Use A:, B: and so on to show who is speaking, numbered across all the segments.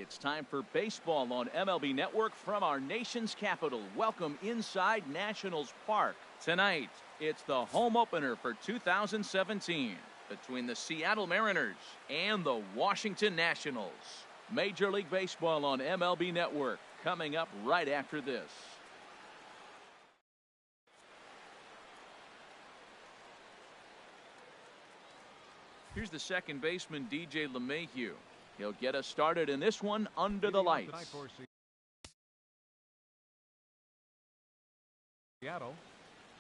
A: It's time for baseball on MLB Network from our nation's capital. Welcome inside Nationals Park. Tonight, it's the home opener for 2017 between the Seattle Mariners and the Washington Nationals. Major League Baseball on MLB Network coming up right after this. Here's the second baseman, DJ LeMahieu. He'll get us started in this one under the lights.
B: Seattle,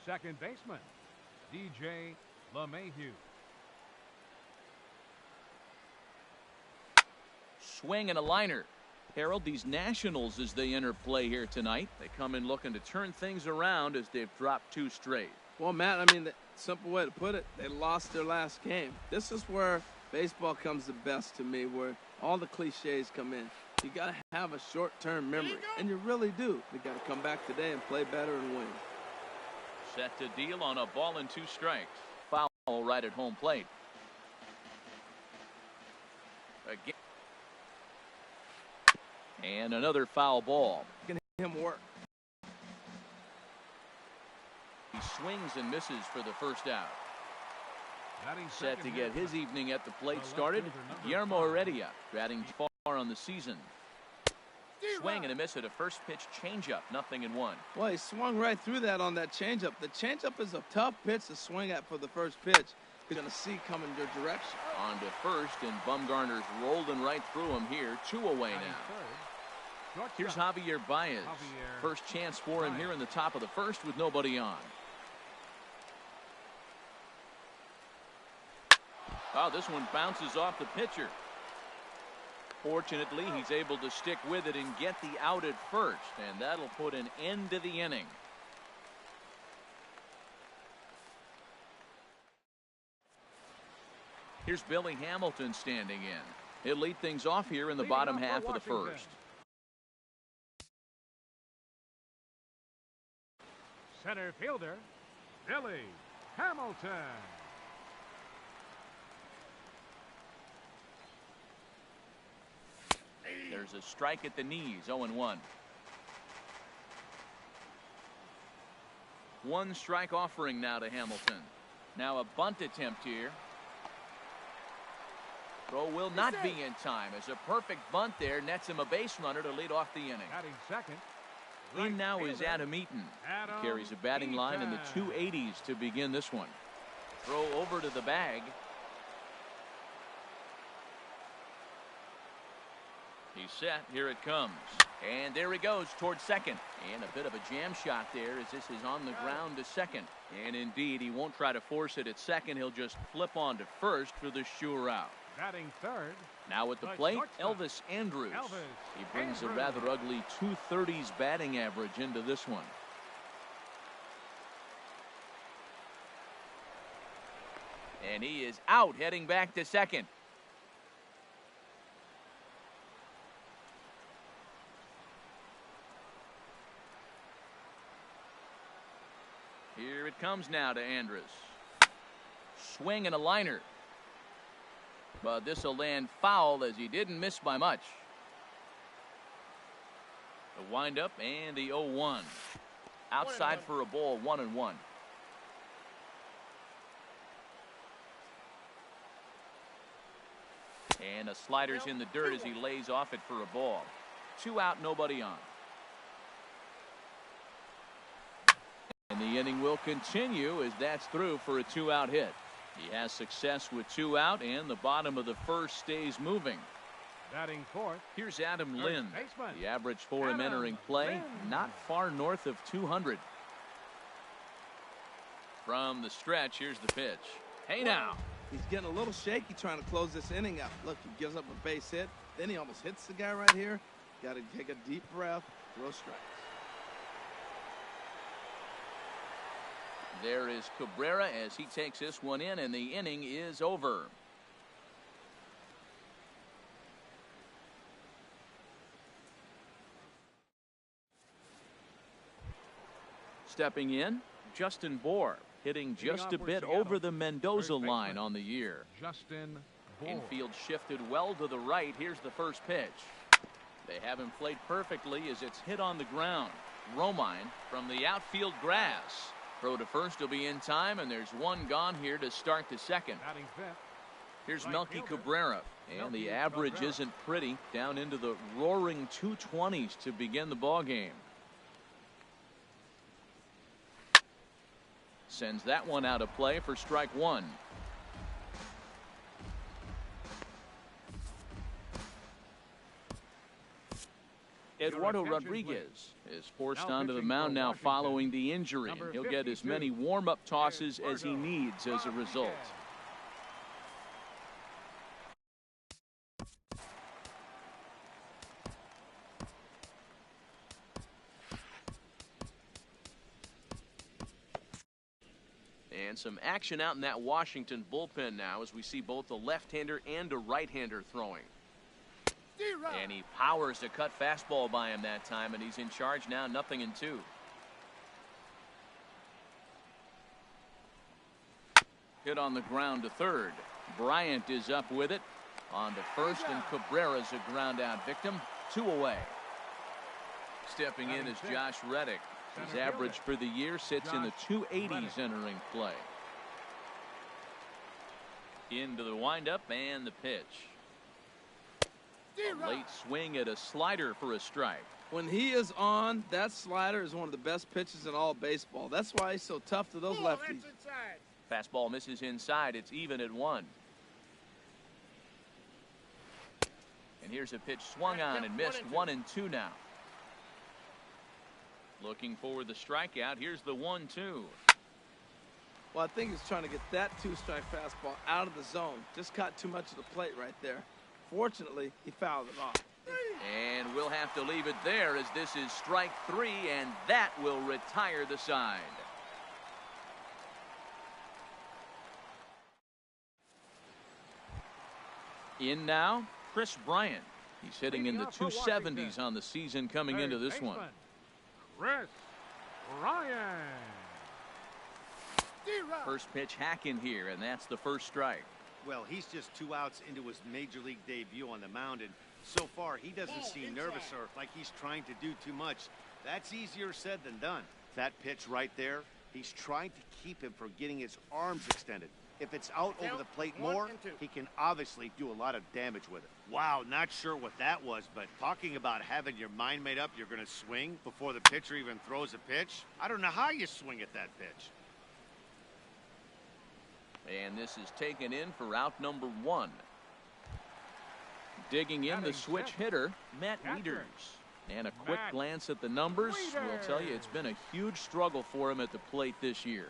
B: second baseman, DJ LeMahieu.
A: Swing and a liner. Harold, these Nationals, as they enter play here tonight, they come in looking to turn things around as they've dropped 2 straight.
C: Well, Matt, I mean, the simple way to put it, they lost their last game. This is where baseball comes the best to me, where all the cliches come in. You got to have a short-term memory, and you really do. You got to come back today and play better and win.
A: Set to deal on a ball and 2 strikes. Foul right at home plate. Again. And another foul ball.
C: Get him work.
A: He swings and misses for the first out. Set to get his evening at the plate started, Guillermo Heredia, batting far on the season. Swing and a miss at a first pitch changeup, 0-1.
C: Well, he swung right through that on that changeup. The changeup is a tough pitch to swing at for the first pitch. You're going to see coming your direction.
A: On to first, and Bumgarner's rolling right through him here. 2 away now. Here's Javier Baez. First chance for him here in the top of the first with nobody on. Oh, this one bounces off the pitcher. Fortunately, he's able to stick with it and get the out at first, and that'll put an end to the inning. Here's Billy Hamilton standing in. He'll lead things off here in the bottom half of the first.
B: Center fielder, Billy Hamilton.
A: There's a strike at the knees, 0-1. 1 strike offering now to Hamilton. Now a bunt attempt here. Throw will not be in time as a perfect bunt there nets him a base runner to lead off the inning.
B: Second.
A: In now is Adam Eaton. He carries a batting line in the 280s to begin this one. Throw over to the bag. He's set. Here it comes. And there he goes towards second. And a bit of a jam shot there as this is on the ground to second. And indeed, he won't try to force it at second. He'll just flip on to first for the sure out.
B: Batting third.
A: Now at the plate, Elvis Andrus. He brings a rather ugly 230s batting average into this one. And he is out, heading back to second. Here it comes now to Andrus. Swing and a liner. But this will land foul as he didn't miss by much. The windup and the 0-1. Outside for a ball, 1-1. And a slider's in the dirt as he lays off it for a ball. 2 out, nobody on. And the inning will continue as that's through for a 2-out hit. He has success with 2 out, and the bottom of the first stays moving.
B: Batting fourth.
A: Here's Adam Lind. The average for him entering play, not far north of 200. From the stretch, here's the pitch. Hey now.
C: He's getting a little shaky trying to close this inning out. Look, he gives up a base hit. Then he almost hits the guy right here. Got to take a deep breath, throw strikes.
A: There is Cabrera as he takes this one in, and the inning is over. Stepping in, Justin Bour, hitting just a bit over the Mendoza line on the year.
B: Justin Bour.
A: Infield shifted well to the right. Here's the first pitch. They have him played perfectly as it's hit on the ground. Romine from the outfield grass. Throw to first will be in time, and there's one gone here to start the second.
B: Batting fifth.
A: Here's
B: Right
A: Melky
B: fielder.
A: Cabrera, and the
B: Melky
A: average
B: Cabrera.
A: isn't pretty, down into the roaring 220s to begin the ball game. Sends that one out of play for strike one. Eduardo
B: attention,
A: Rodriguez is forced
B: Now
A: onto the
B: pitching
A: mound
B: for
A: now
B: Washington,
A: following the injury.
B: number
A: He'll get as
B: 52,
A: many warm-up tosses as he
B: Eduardo
A: needs as a result.
B: Rodriguez.
A: And some action out in that Washington bullpen now as we see both a left-hander and a right-hander throwing. And he powers a cut fastball by him that time, and he's in charge now, 0-2. Hit on the ground to third. Bryant is up with it. On to first, and Cabrera's a ground out victim. 2 away. Stepping in is Josh Reddick. His average for the year sits in the 280s entering play. Into the windup and the pitch. A late swing at a slider for a strike.
C: When he is on, that slider is one of the best pitches in all baseball. That's why he's so tough to those lefties.
A: Fastball misses inside. It's even at 1. And here's a pitch swung on and missed. 1-2 now. Looking for the strikeout. Here's the 1-2.
C: Well, I think he's trying to get that 2-strike fastball out of the zone. Just caught too much of the plate right there. Fortunately, he fouled it off.
A: And we'll have to leave it there as this is strike 3, and that will retire the side. In now, Chris Bryant. He's hitting in the 270s on the season coming into this one.
B: Chris Bryant.
A: First pitch hack in here, and that's the first strike.
D: Well, he's just 2 outs into his major league debut on the mound, and so far he doesn't seem nervous or like he's trying to do too much. That's easier said than done. That pitch right there, he's trying to keep him from getting his arms extended. If it's out over the plate more, he can obviously do a lot of damage with it. Wow, not sure what that was, but talking about having your mind made up you're going to swing before the pitcher even throws a pitch, I don't know how you swing at that pitch.
A: And this is taken in for out number 1. Digging in the switch hitter, Matt Wieters. And a quick glance at the numbers will tell you it's been a huge struggle for him at the plate this year.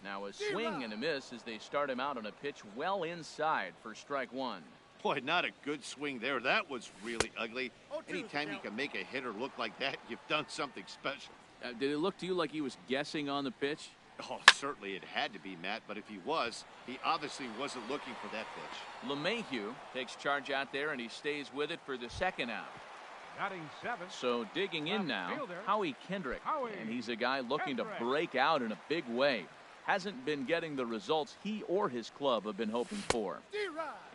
A: Now a swing and a miss as they start him out on a pitch well inside for strike 1.
D: Boy, not a good swing there. That was really ugly. Anytime you can make a hitter look like that, you've done something special.
A: Did it look to you like he was guessing on the pitch?
D: Oh, certainly it had to be, Matt, but if he was, he obviously wasn't looking for that pitch.
A: LeMahieu takes charge out there, and he stays with it for the second out.
B: Batting 7th.
A: So digging in now,
B: fielder,
A: Howie Kendrick.
B: Howie
A: And he's a guy looking
B: Kendrick.
A: to break out in a big way. Hasn't been getting the results he or his club have been hoping for.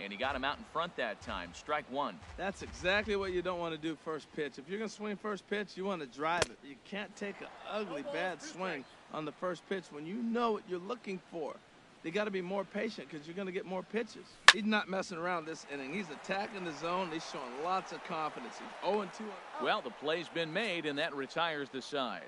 A: And he got him out in front that time. Strike 1.
C: That's exactly what you don't want to do first pitch. If you're going to swing first pitch, you want to drive it. You can't take an ugly, bad swing on the first pitch when you know what you're looking for. They got to be more patient because you're going to get more pitches. He's not messing around this inning. He's attacking the zone. He's showing lots of confidence. He's 0-2.
A: Well, the play's been made, and that retires the side.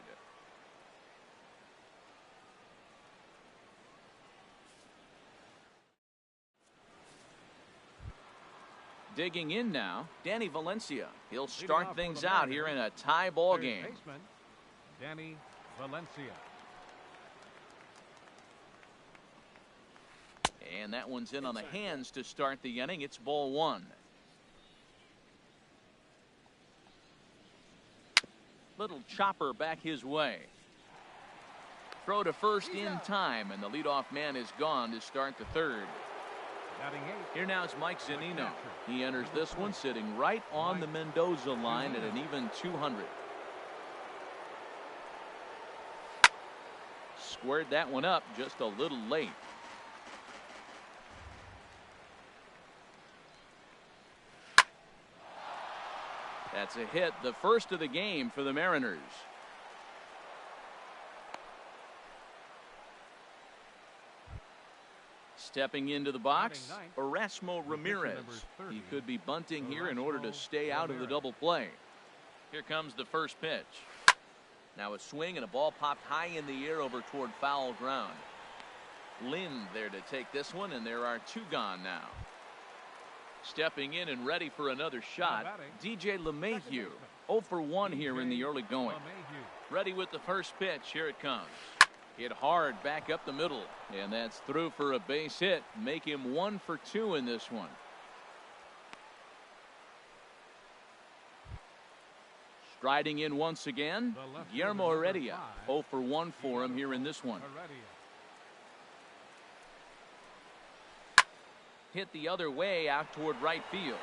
A: Digging in now, Danny Valencia. He'll start things out here in a tie ball game.
B: Baseman, Danny Valencia.
A: And that one's in on the hands to start the inning. It's ball 1. Little chopper back his way. Throw to first in time, and the leadoff man is gone to start the third.
B: Batting 8th.
A: Here now is Mike Zunino. He enters this one sitting right on the Mendoza line at an even 200. Squared that one up just a little late. That's a hit, the first of the game for the Mariners. Stepping into the box, Erasmo Ramirez. He could be bunting here in order to stay out of the double play. Here comes the first pitch. Now a swing and a ball popped high in the air over toward foul ground. Lind there to take this one, and there are two gone now. Stepping in and ready for another shot, DJ LeMahieu. 0 for 1 here in the early going. Ready with the first pitch. Here it comes. Hit hard back up the middle, and that's through for a base hit. Make him 1 for 2 in this one. Striding in once again, Guillermo Heredia. 0 for 1 for him here in this one. Hit the other way out toward right field.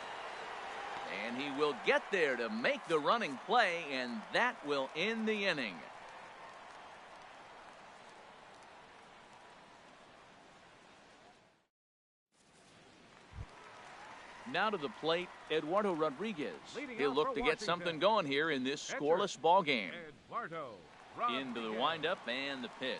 A: And he will get there to make the running play, and that will end the inning. Now to the plate, Eduardo Rodriguez. He'll look to get something going here in this scoreless ball game. Into the windup and the pitch.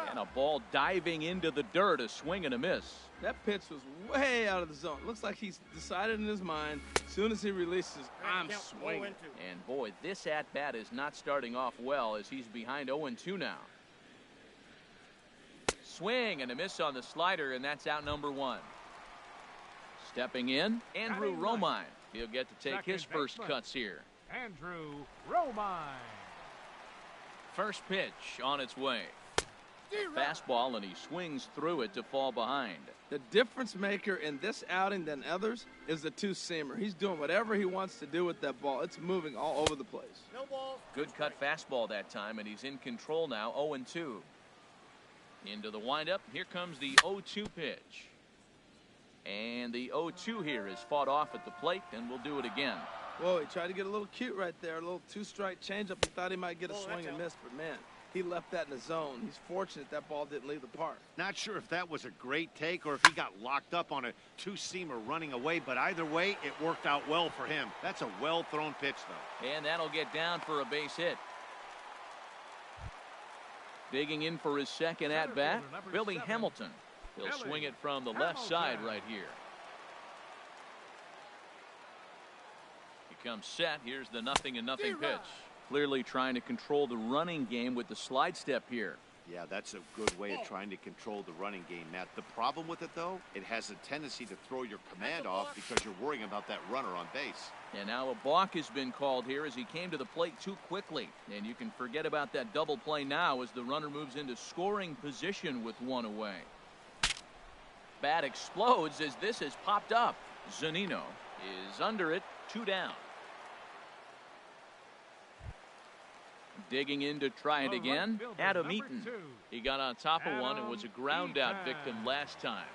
A: And a ball diving into the dirt, a swing and a miss.
C: That pitch was way out of the zone. Looks like he's decided in his mind, as soon as he releases, I'm swinging.
A: And boy, this at-bat is not starting off well as he's behind 0-2 now. Swing and a miss on the slider, and that's out number 1. Stepping in, Andrew Romine. He'll get to take his first cuts here.
B: Andrew Romine.
A: First pitch on its way. Fastball, and he swings through it to fall behind.
C: The difference maker in this outing than others is the two-seamer. He's doing whatever he wants to do with that ball. It's moving all over the place.
E: No ball.
A: Good cut fastball that time, and he's in control now, 0-2. Into the windup. Here comes the 0-2 pitch. And the 0-2 here is fought off at the plate, and we'll do it again.
C: Whoa, he tried to get a little cute right there. A little two-strike changeup. He thought he might get a swing and miss, but man, he left that in the zone. He's fortunate that ball didn't leave the park.
D: Not sure if that was a great take or if he got locked up on a two-seamer running away, but either way, it worked out well for him. That's a well-thrown pitch, though.
A: And that'll get down for a base hit. Digging in for his second at-bat, Billy Hamilton. He'll swing it from the left side right here. He comes set. Here's the 0-0 pitch. Clearly trying to control the running game with the slide step here.
D: Yeah, that's a good way of trying to control the running game, Matt. The problem with it, though, it has a tendency to throw your command off because you're worrying about that runner on base.
A: And now a balk has been called here as he came to the plate too quickly. And you can forget about that double play now as the runner moves into scoring position with one away. Bat explodes as this has popped up. Zunino is under it, 2 down. Digging in to try it again, Adam Eaton. He got on top of one and was a ground out victim last time.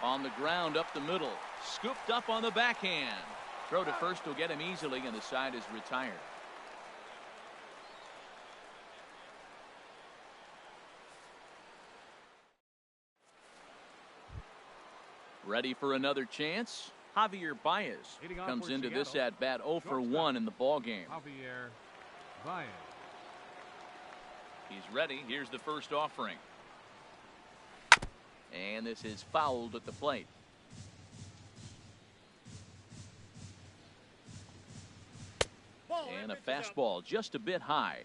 A: On the ground up the middle, scooped up on the backhand. Throw to first will get him easily, and the side is retired. Ready for another chance? Javier Baez comes into this at-bat 0 for 1 in the ball game.
B: Javier Baez.
A: He's ready. Here's the first offering. And this is fouled at the plate. And a fastball just a bit high.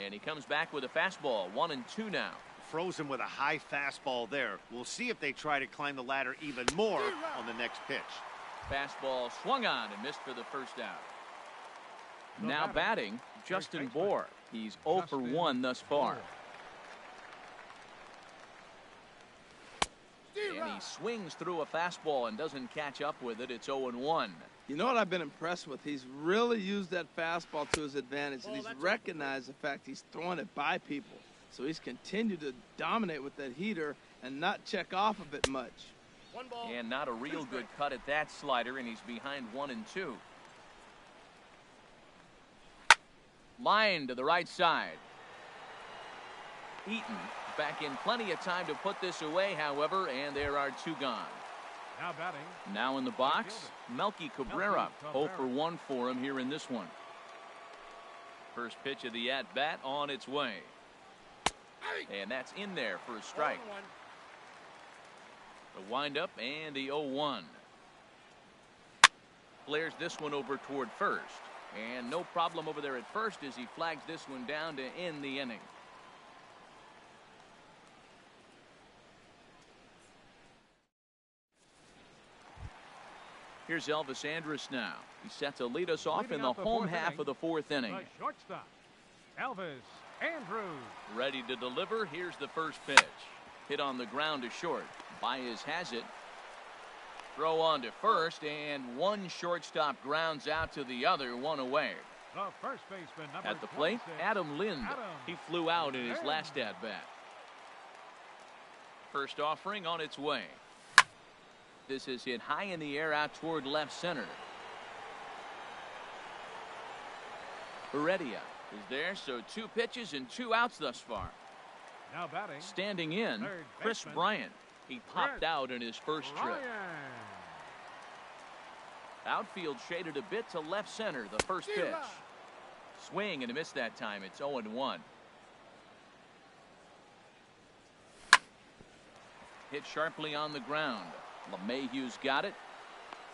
A: And he comes back with a fastball, 1-2 now.
D: Frozen with a high fastball there. We'll see if they try to climb the ladder even more on the next pitch.
A: Fastball swung on and missed for the first out. Now batting, Justin Bour. He's 0 for 1 thus far. And he swings through a fastball and doesn't catch up with it. It's 0-1.
C: You know what I've been impressed with? He's really used that fastball to his advantage, and he's recognized the fact he's throwing it by people. So he's continued to dominate with that heater and not check off of it much.
A: And not a real good cut at that slider, and he's behind 1-2. Line to the right side. Eaton back in plenty of time to put this away, however, and there are two gone.
B: Now batting.
A: Now in the box, Melky Cabrera. 0 for 1 for him here in this one. First pitch of the at-bat on its way. And that's in there for a strike. The windup and the 0-1. Flares this one over toward first. And no problem over there at first as he flags this one down to end the inning. Here's Elvis Andrus now. He set to lead us off in the home half of the fourth inning.
B: The shortstop, Elvis Andrus.
A: Ready to deliver. Here's the first pitch. Hit on the ground to short. Baez has it. Throw on to first, and one shortstop grounds out to the other, one away.
B: The first baseman, number
A: at the plate,
B: 26,
A: Adam Lind.
B: Adam
A: He flew out in his
B: Lind.
A: last at-bat. First offering on its way. This is hit high in the air out toward left center. Heredia is there, so 2 pitches and 2 outs thus far.
B: Now batting.
A: Standing in,
B: Third
A: Chris
B: baseman,
A: Bryant. He popped
B: Chris
A: out in his first trip.
B: Ryan.
A: Outfield shaded a bit to left center, the first pitch. Swing and a miss that time. It's 0-1. Hit sharply on the ground. LeMahieu's got it.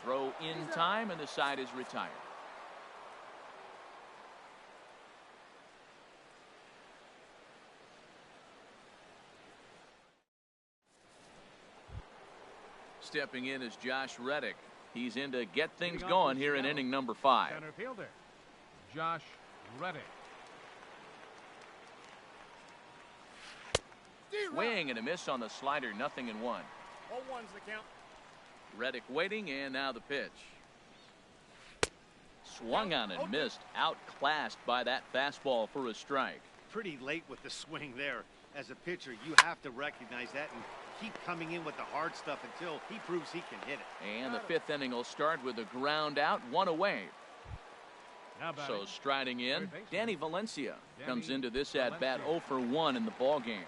A: Throw in time, and the side is retired. Stepping in is Josh Reddick. He's in to get things going here in inning number 5.
B: Center fielder, Josh Reddick.
A: Swing and a miss on the slider, 0-1.
E: 0-1's the count.
A: Reddick waiting, and now the pitch. Swung on and missed. Outclassed by that fastball for a strike.
D: Pretty late with the swing there. As a pitcher, you have to recognize that and keep coming in with the hard stuff until he proves he can hit it.
A: And the 5th inning will start with a ground out, 1 away.
B: Now batting.
A: So striding in,
B: Third baseman,
A: Danny Valencia comes
B: Danny
A: into this at bat
B: Valencia.
A: 0 for 1 in the ball game.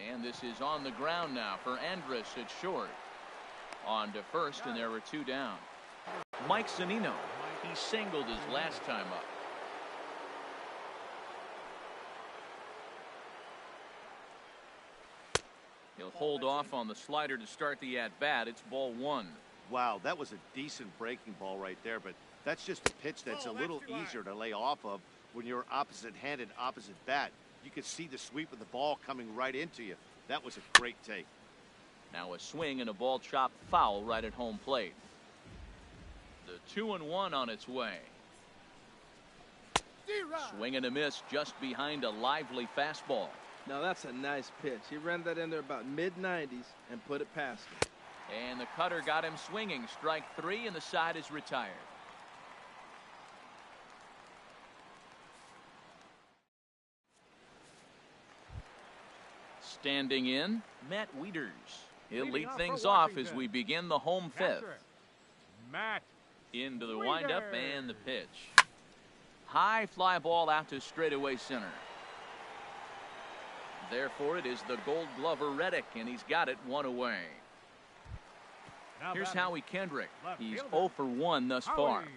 A: And this is on the ground now for Andrus at short. On to first, and there were 2 down. Mike Zunino, he singled his last time up. He'll hold off on the slider to start the at-bat. It's ball 1.
D: Wow, that was a decent breaking ball right there, but that's just a pitch that's a little easier to lay off of when you're opposite-handed, opposite bat. You could see the sweep of the ball coming right into you. That was a great take.
A: Now a swing and a ball chopped foul right at home plate. The 2-1 on its way. Swing and a miss just behind a lively fastball.
C: Now that's a nice pitch. He ran that in there about mid-90s and put it past him.
A: And the cutter got him swinging. Strike 3, and the side is retired. Standing in, Matt Wieters. He'll
B: Leading
A: lead
B: off
A: things
B: for
A: off as
B: Washington.
A: we begin the home 5th.
B: Catcher, Matt
A: Into the windup
B: Wieters.
A: and the pitch. High fly ball out to straightaway center. Therefore, it is the Gold Glover Reddick, and he's got it 1 away.
B: Now
A: Here's
B: batting.
A: Howie Kendrick.
B: Left
A: He's
B: fielder.
A: 0 for 1 thus far.
B: Howie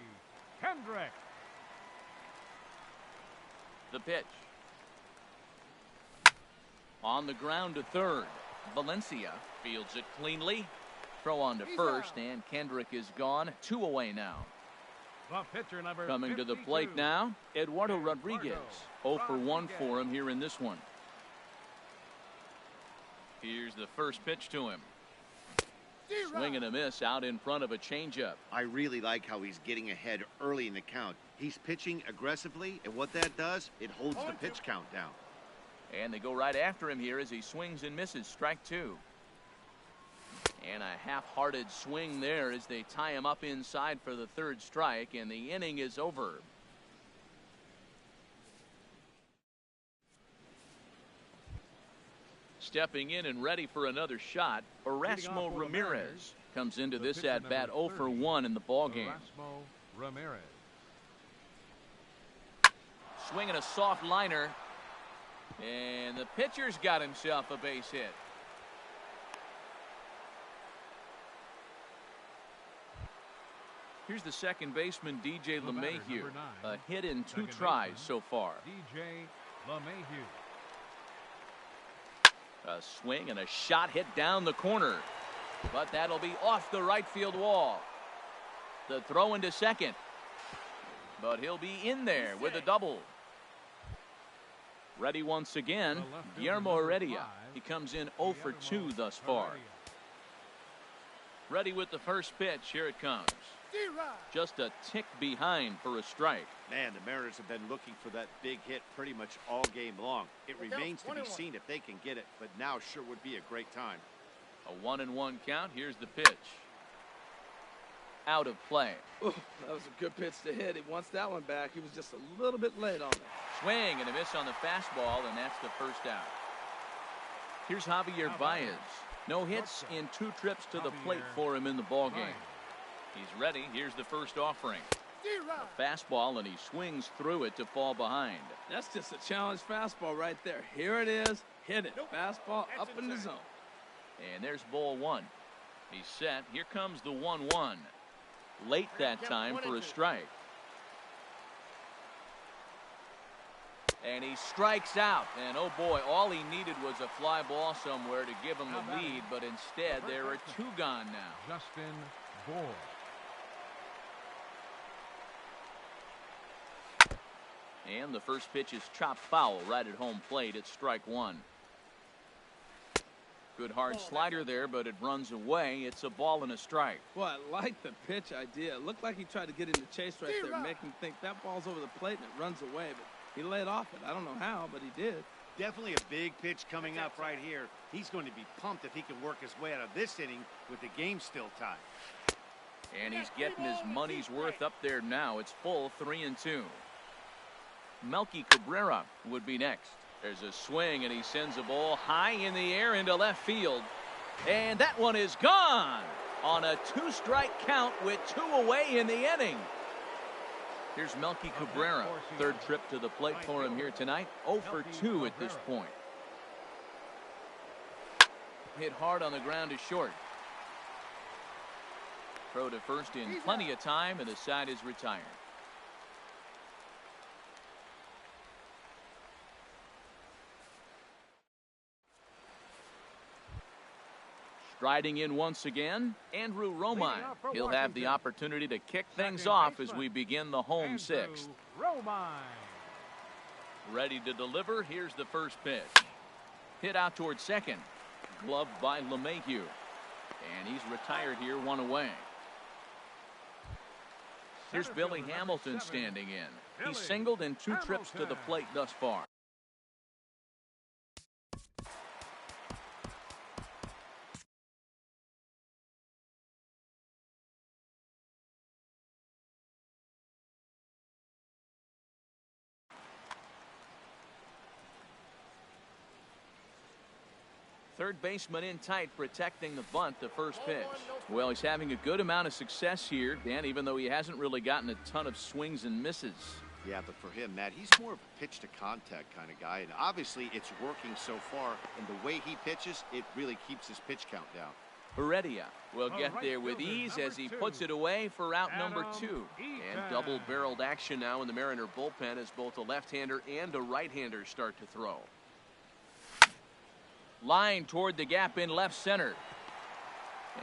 B: Kendrick.
A: The pitch. On the ground to third. Valencia fields it cleanly. Throw on to first, and Kendrick is gone. 2 away now.
B: The pitcher, number
A: Coming to the
B: 52.
A: plate now, Eduardo Rodriguez. 0 for 1
B: Rodriguez.
A: for him here in this one. Here's the first pitch to him. Swing and a miss out in front of a changeup.
D: I really like how he's getting ahead early in the count. He's pitching aggressively, and what that does, it holds the pitch count down.
A: And they go right after him here as he swings and misses. Strike 2. And a half-hearted swing there as they tie him up inside for the 3rd strike, and the inning is over. Stepping in and ready for another shot, Erasmo Ramirez comes into
B: The
A: this
B: pitcher,
A: at-bat
B: number
A: 0 for
B: 30,
A: 1 in the ball game.
B: Erasmo Ramirez.
A: swinging a soft liner. And the pitcher's got himself a base hit. Here's the second baseman, DJ LeMahieu. A hit in 2 tries so far.
B: DJ LeMahieu.
A: A swing and a shot hit down the corner. But that'll be off the right field wall. The throw into second. But he'll be in there with a double. Ready once again, Guillermo Heredia. He comes in 0 for 2 thus far. Ready with the first pitch. Here it comes. Just a tick behind for a strike.
D: Man, the Mariners have been looking for that big hit pretty much all game long. It remains to be seen if they can get it, but now sure would be a great time.
A: A 1-1 count. Here's the pitch. Out of play.
C: Ooh, that was a good pitch to hit. He wants that one back. He was just a little bit late on it.
A: Swing and a miss on the fastball, and that's the first out. Here's Javier Baez. No hits in 2 trips to the plate for him in the ballgame. He's ready. Here's the first offering. A fastball, and he swings through it to fall behind.
C: That's just a challenge fastball right there. Here it is. Hit it. Fastball up in the zone.
A: And there's ball 1. He's set. Here comes the 1-1. Late that time for a strike. And he strikes out. And oh boy, all he needed was a fly ball somewhere to give him the lead, but instead there are 2 gone now.
B: Justin Bour.
A: And the first pitch is chopped foul right at home plate. It's strike 1. Good hard slider there, but it runs away. It's a ball and a strike.
C: Well, I like the pitch idea. It looked like he tried to get in the chase right there, making him think that ball's over the plate and it runs away, but he laid off it. I don't know how, but he did.
D: Definitely a big pitch coming up right here. He's going to be pumped if he can work his way out of this inning with the game still tied.
A: And he's getting his money's worth up there now. It's full 3-2. Melky Cabrera would be next. There's a swing, and he sends a ball high in the air into left field. And that one is gone on a 2-strike count with 2 away in the inning. Here's Melky Cabrera. 3rd trip to the plate for him here tonight. 0 for 2 at this point. Hit hard on the ground to short. Throw to first in plenty of time, and the side is retired. Striding in once again, Andrew Romine. He'll have the opportunity to kick things off as we begin the home 6th. Ready to deliver. Here's the first pitch. Hit out towards second. Gloved by LeMahieu. And he's retired here, 1 away. Here's Billy Hamilton standing in. He's singled in 2 trips to the plate thus far. Third baseman in tight, protecting the bunt, the first pitch. Well, he's having a good amount of success here, Dan, even though he hasn't really gotten a ton of swings and misses.
D: Yeah, but for him, Matt, he's more of a pitch-to-contact kind of guy, and obviously it's working so far, and the way he pitches, it really keeps his pitch count down.
A: Heredia will get there with ease as he puts it away for out number 2. And double-barreled action now in the Mariner bullpen as both a left-hander and a right-hander start to throw. Line toward the gap in left center.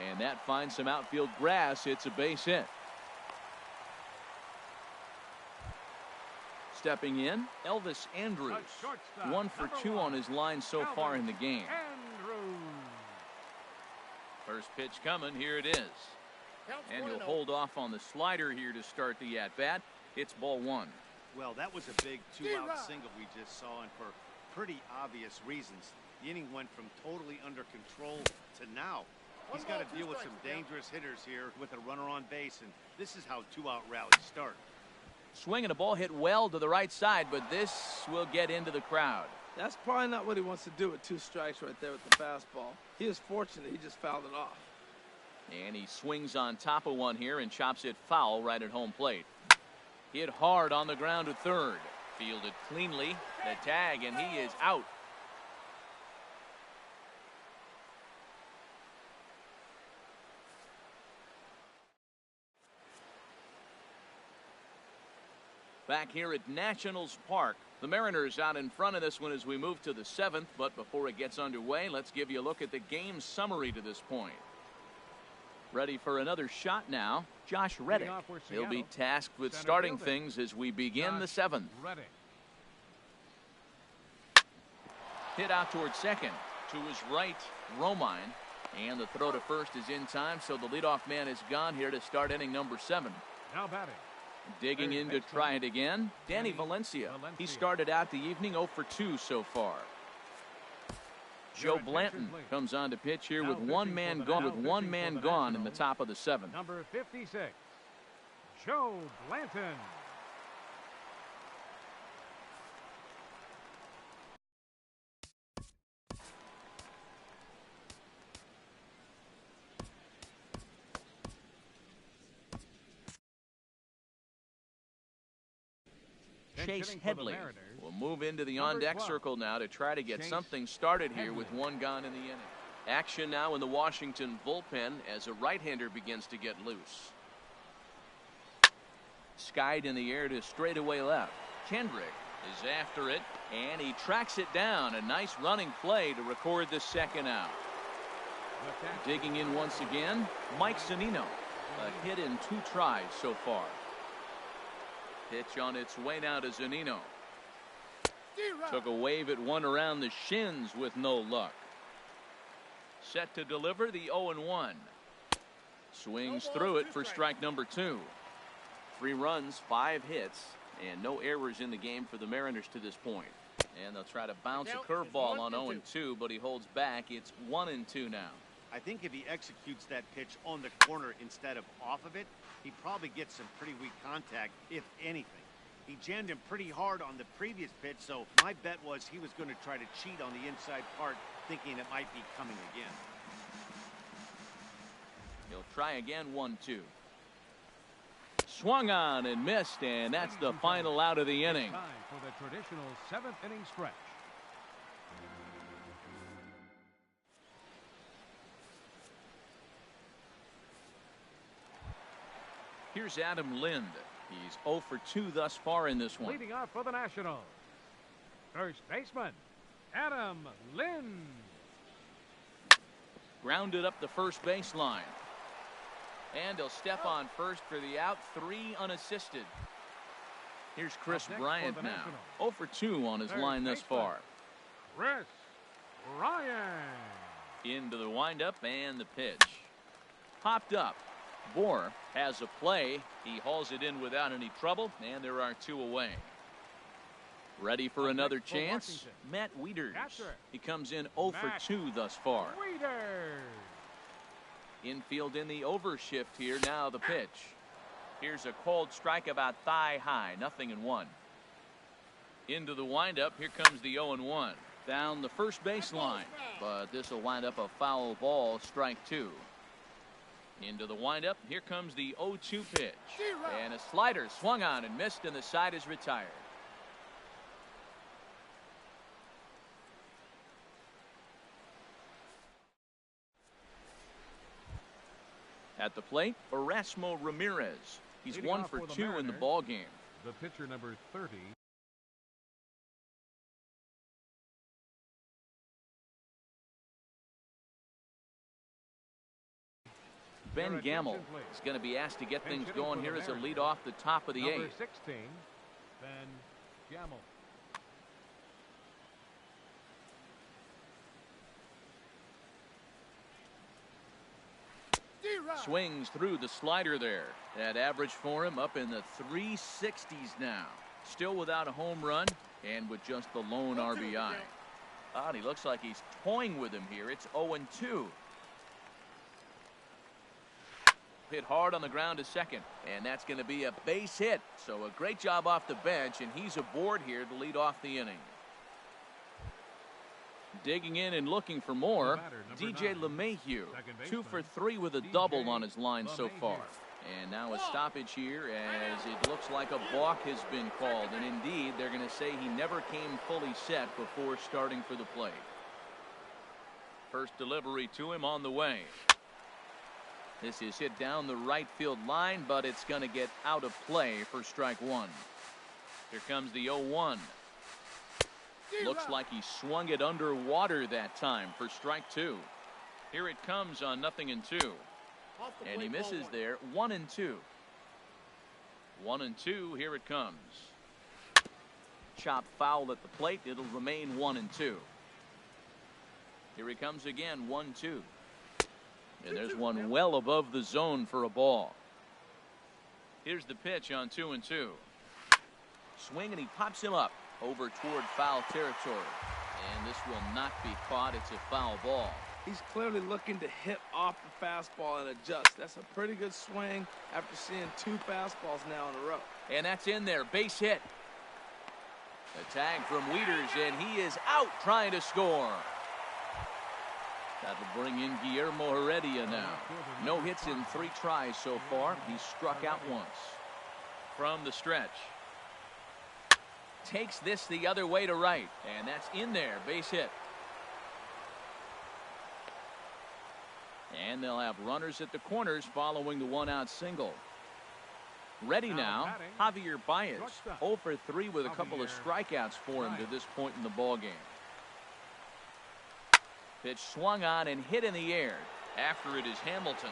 A: And that finds some outfield grass. It's a base hit. Stepping in, Elvis Andrus. 1 for 2 on his line so far in the game. First pitch coming. Here it is. And he'll hold off on the slider here to start the at-bat. It's ball 1.
D: Well, that was a big 2-out single we just saw, and for pretty obvious reasons. The inning went from totally under control to now. He's got to deal with some dangerous hitters here with a runner on base, and this is how 2-out rallies start.
A: Swinging a ball hit well to the right side, but this will get into the crowd.
C: That's probably not what he wants to do with 2 strikes right there with the fastball. He is fortunate he just fouled it off.
A: And he swings on top of one here and chops it foul right at home plate. Hit hard on the ground to third. Fielded cleanly. The tag, and he is out. Back here at Nationals Park, the Mariners out in front of this one as we move to the 7th. But before it gets underway, let's give you a look at the game summary to this point. Ready for another shot now, Josh Reddick. He'll be tasked with starting things as we begin the 7th. Hit out towards second. To his right, Romine. And the throw to first is in time, so the leadoff man is gone here to start inning number 7.
B: Now batting.
A: Digging in to try it again, Danny Valencia. He started out the evening 0 for 2 so far. Joe Blanton comes on to pitch here with one man gone in the top of the 7th.
B: Number 56, Joe Blanton.
A: Chase Headley will move into the on-deck circle now to try to get something started here with one gone in the inning. Action now in the Washington bullpen as a right-hander begins to get loose. Skied in the air to straightaway left. Kendrick is after it, and he tracks it down. A nice running play to record the second out. Digging in once again, Mike Zunino. A hit in 2 tries so far. Pitch on its way now to Zunino. Took a wave at one around the shins with no luck. Set to deliver the 0-1. Swings through it for strike number 2. 3 runs, 5 hits, and no errors in the game for the Mariners to this point. And they'll try to bounce a curveball on 0-2, but he holds back. It's 1-2 now.
D: I think if he executes that pitch on the corner instead of off of it, he probably gets some pretty weak contact, if anything. He jammed him pretty hard on the previous pitch, so my bet was he was going to try to cheat on the inside part, thinking it might be coming again.
A: He'll try again, 1-2. Swung on and missed, and that's the final out of the inning.
B: Time for the traditional 7th inning stretch.
A: Here's Adam Lind. He's 0 for 2 thus far in this one.
B: Leading off for the Nationals, first baseman, Adam Lind.
A: Grounded up the first baseline. And he'll step on first for the out, 3 unassisted. Here's Chris Bryant now. 0 for 2 on his line thus far.
B: Chris Bryant.
A: Into the windup and the pitch. Popped up. Bohr has a play. He hauls it in without any trouble, and there are 2 away. Ready for another chance? Matt Wieters. He comes in 0 for 2 thus far. Infield in the overshift here. Now the pitch. Here's a cold strike about thigh high. 0-1. Into the windup. Here comes the 0-1. Down the first baseline. But this will wind up a foul ball. Strike 2. Into the windup. Here comes the 0-2 pitch. And a slider swung on and missed, and the side is retired. At the plate, Erasmo Ramirez. He's 1 for 2 in the ball game.
B: The pitcher, number 30.
A: Ben Gamble is going to be asked to get things going here as a lead off the top of the 8th.
B: Number 16, Ben Gamble.
A: Swings through the slider there. That average for him up in the 360s now. Still without a home run and with just the lone RBI. He looks like he's toying with him here. It's 0-2. Hit hard on the ground to second, and that's going to be a base hit. So a great job off the bench, and he's aboard here to lead off the inning. Digging in and looking for more, DJ LeMahieu, 2 for 3 with a double on his line so far. And now a stoppage here as it looks like a balk has been called. And indeed, they're going to say he never came fully set before starting for the plate. First delivery to him on the way. This is hit down the right field line, but it's going to get out of play for strike one. Here comes the 0-1. Looks like he swung it underwater that time for strike two. Here it comes on 0-2. And he misses there. 1-2. 1-2. Here it comes. Chop foul at the plate. It'll remain 1-2. Here he comes again. 1-2. And there's one well above the zone for a ball. Here's the pitch on 2-2. Swing, and he pops him up over toward foul territory. And this will not be caught. It's a foul ball.
C: He's clearly looking to hit off the fastball and adjust. That's a pretty good swing after seeing two fastballs now in a row.
A: And that's in there. Base hit. A tag from Wieters, and he is out trying to score. That'll bring in Guillermo Heredia now. No hits in 3 tries so far. He's struck out once. From the stretch. Takes this the other way to right. And that's in there. Base hit. And they'll have runners at the corners following the 1-out single. Ready now, Javier Baez. 0 for 3 with a couple of strikeouts for him to this point in the ballgame. Pitch swung on and hit in the air. After it is Hamilton.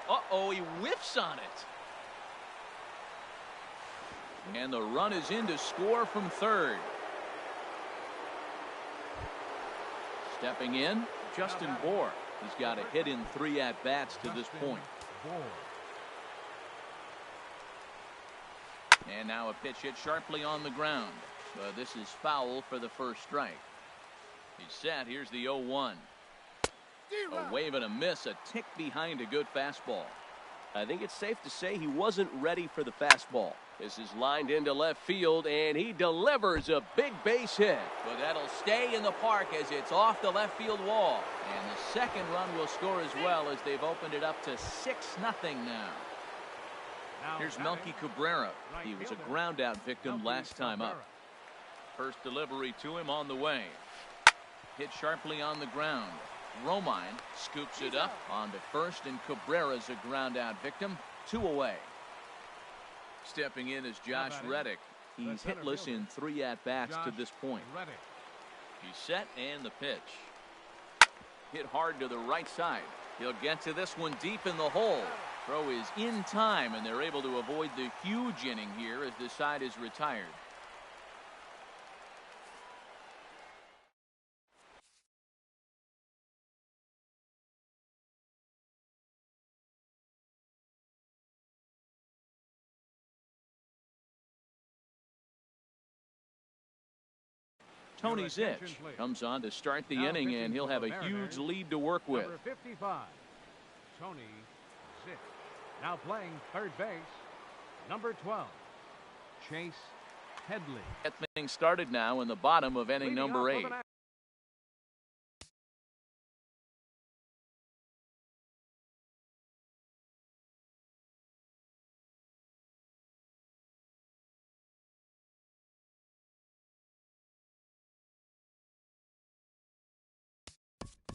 A: Uh-oh, he whiffs on it. And the run is in to score from third. Stepping in, Justin Bour. He's got a hit in 3 at-bats to this point. And now a pitch hit sharply on the ground. This is foul for the first strike. He's set. Here's the 0-1. A wave and a miss, a tick behind a good fastball. I think it's safe to say he wasn't ready for the fastball. This is lined into left field, and he delivers a big base hit. But that'll stay in the park as it's off the left field wall. And the second run will score as well as they've opened it up to 6-0 now. Here's Melky Cabrera. He was a ground-out victim last time up. First delivery to him on the way. Hit sharply on the ground. Romine scoops it up onto first, and Cabrera's a ground-out victim. 2 away. Stepping in is Josh Reddick. He's hitless in 3 at-bats to this point. He's set, and the pitch. Hit hard to the right side. He'll get to this one deep in the hole. Throw is in time, and they're able to avoid the huge inning here as the side is retired. Tony Zitch comes on to start the inning, and he'll have a huge lead to work with.
B: Number 55, Tony Zitch. Now playing third base, number 12, Chase Headley.
A: Get things started now in the bottom of inning number 8.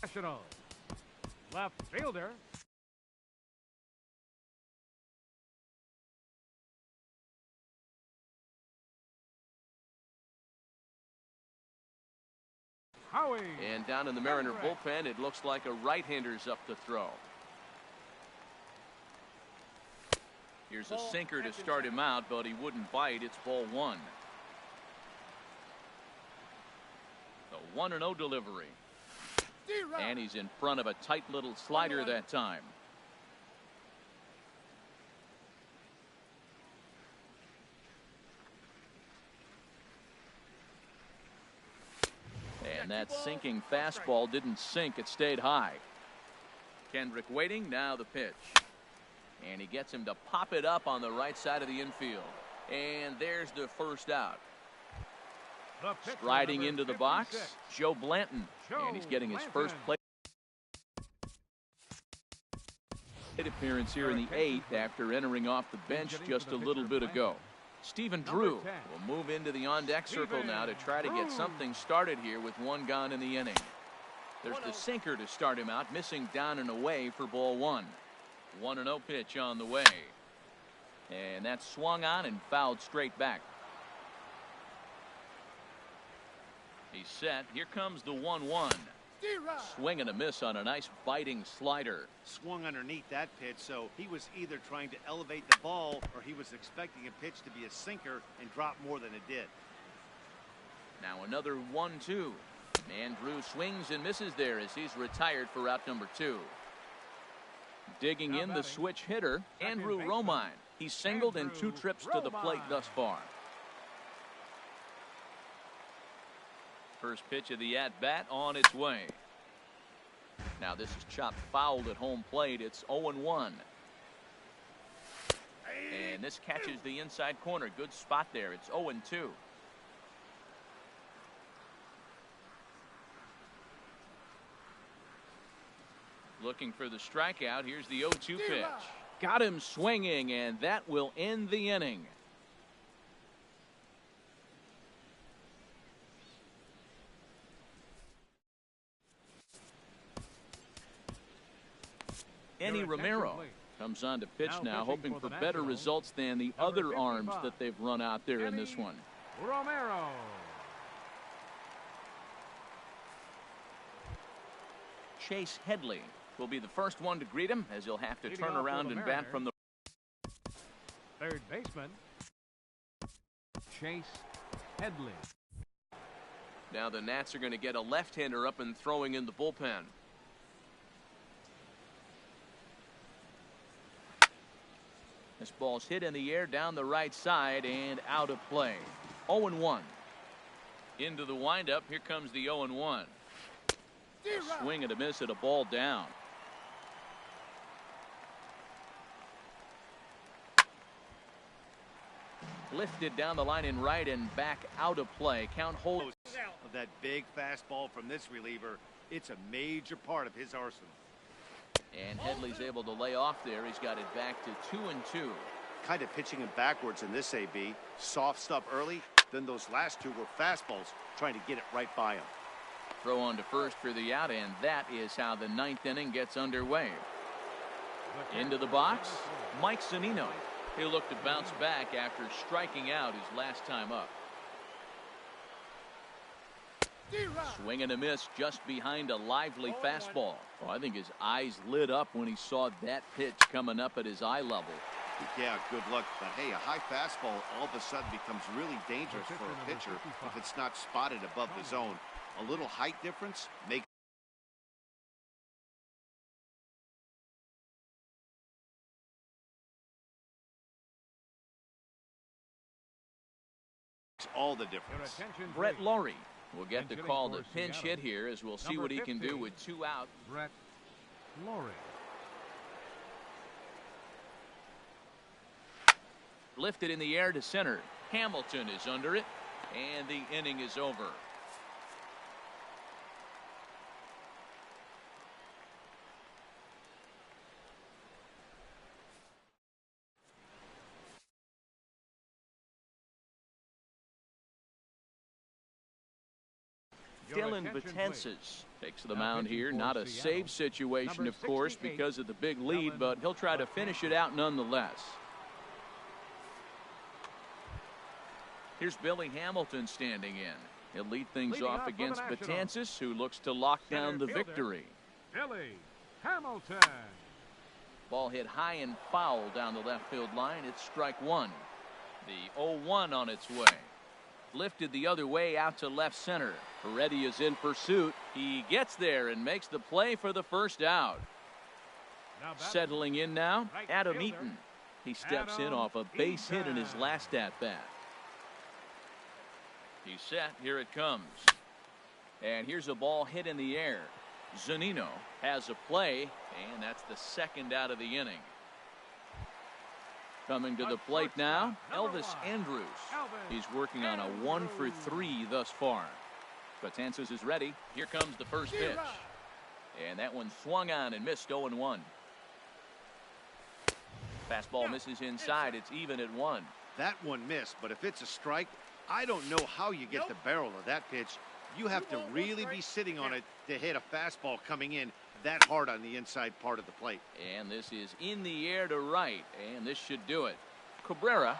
B: National left fielder. Howie.
A: And down in the Mariner bullpen, it looks like a right-hander's up to throw. Here's a sinker to start him out, but he wouldn't bite. It's ball 1. The 1-0 delivery. And he's in front of a tight little slider that time. And that sinking fastball didn't sink. It stayed high. Kendrick waiting. Now the pitch. And he gets him to pop it up on the right side of the infield. And there's the first out. Striding into the box, Joe Blanton. And he's getting his first play. Appearance here in the 8th after entering off the bench just a little bit ago. Stephen Drew will move into the on-deck circle now to try to get something started here with one gone in the inning. There's the sinker to start him out, missing down and away for ball 1. 1-0 pitch on the way. And that's swung on and fouled straight back. He's set. Here comes the 1-1. Swing and a miss on a nice biting slider.
D: Swung underneath that pitch, so he was either trying to elevate the ball or he was expecting a pitch to be a sinker and drop more than it did.
A: Now another 1-2. And Drew swings and misses there as he's retired for out number 2. Digging in the switch hitter, Andrew Romine. He's singled in 2 trips to the plate thus far. First pitch of the at-bat on its way. Now this is chopped fouled at home plate. It's 0-1. And this catches the inside corner. Good spot there. It's 0-2. Looking for the strikeout. Here's the 0-2 pitch. Got him swinging, and that will end the inning. Eddie Romero comes on to pitch now, hoping for better results than the other arms that they've run out there in this one.
B: Romero.
A: Chase Headley will be the first one to greet him, as he'll have to turn around and bat from the
B: third baseman, Chase Headley.
A: Now the Nats are going to get a left-hander up and throwing in the bullpen. This ball's hit in the air down the right side and out of play. 0-1. Into the windup. Here comes the 0-1. A swing and a miss at a ball down. Lifted down the line in right and back out of play. Count holds.
D: Of that big fastball from this reliever, it's a major part of his arsenal.
A: And Headley's able to lay off there. He's got it back to 2-2.
D: Kind of pitching him backwards in this AB. Soft stuff early, then those last 2 were fastballs, trying to get it right by him.
A: Throw on to first for the out, and that is how the 9th inning gets underway. Into the box, Mike Zunino. He'll look to bounce back after striking out his last time up. Swing and a miss just behind a lively fastball. Oh, I think his eyes lit up when he saw that pitch coming up at his eye level.
D: Yeah, good luck. But hey, a high fastball all of a sudden becomes really dangerous for a pitcher if it's not spotted above the zone. A little height difference makes all the difference.
A: Brett Laurie will get the call to pinch hit here, as we'll see what he can do with 2 out.
B: Brett Laurie.
A: Lifted in the air to center. Hamilton is under it, and the inning is over. Dylan Betances takes the mound here. Not a save situation, of course, because of the big lead, but he'll try to finish it out nonetheless. Here's Billy Hamilton standing in. He'll lead things off against Betances, who looks to lock down the victory.
B: Billy Hamilton.
A: Ball hit high and foul down the left field line. It's strike 1. The 0-1 on its way. Lifted the other way out to left center. Peretti is in pursuit. He gets there and makes the play for the first out. Settling in now, Adam Eaton. He steps in off a base hit in his last at-bat. He's set. Here it comes. And here's a ball hit in the air. Zunino has a play, and that's the second out of the inning. Coming to the plate now, Elvis Andrews. He's working on a 1-for-3 thus far. Betances is ready. Here comes the first pitch. And that one swung on and missed 0-1. Fastball misses inside. It's even at 1.
D: That one missed, but if it's a strike, I don't know how you get the barrel of that pitch. You have to really be sitting on it to hit a fastball coming in that hard on the inside part of the plate.
A: And this is in the air to right, and this should do it. Cabrera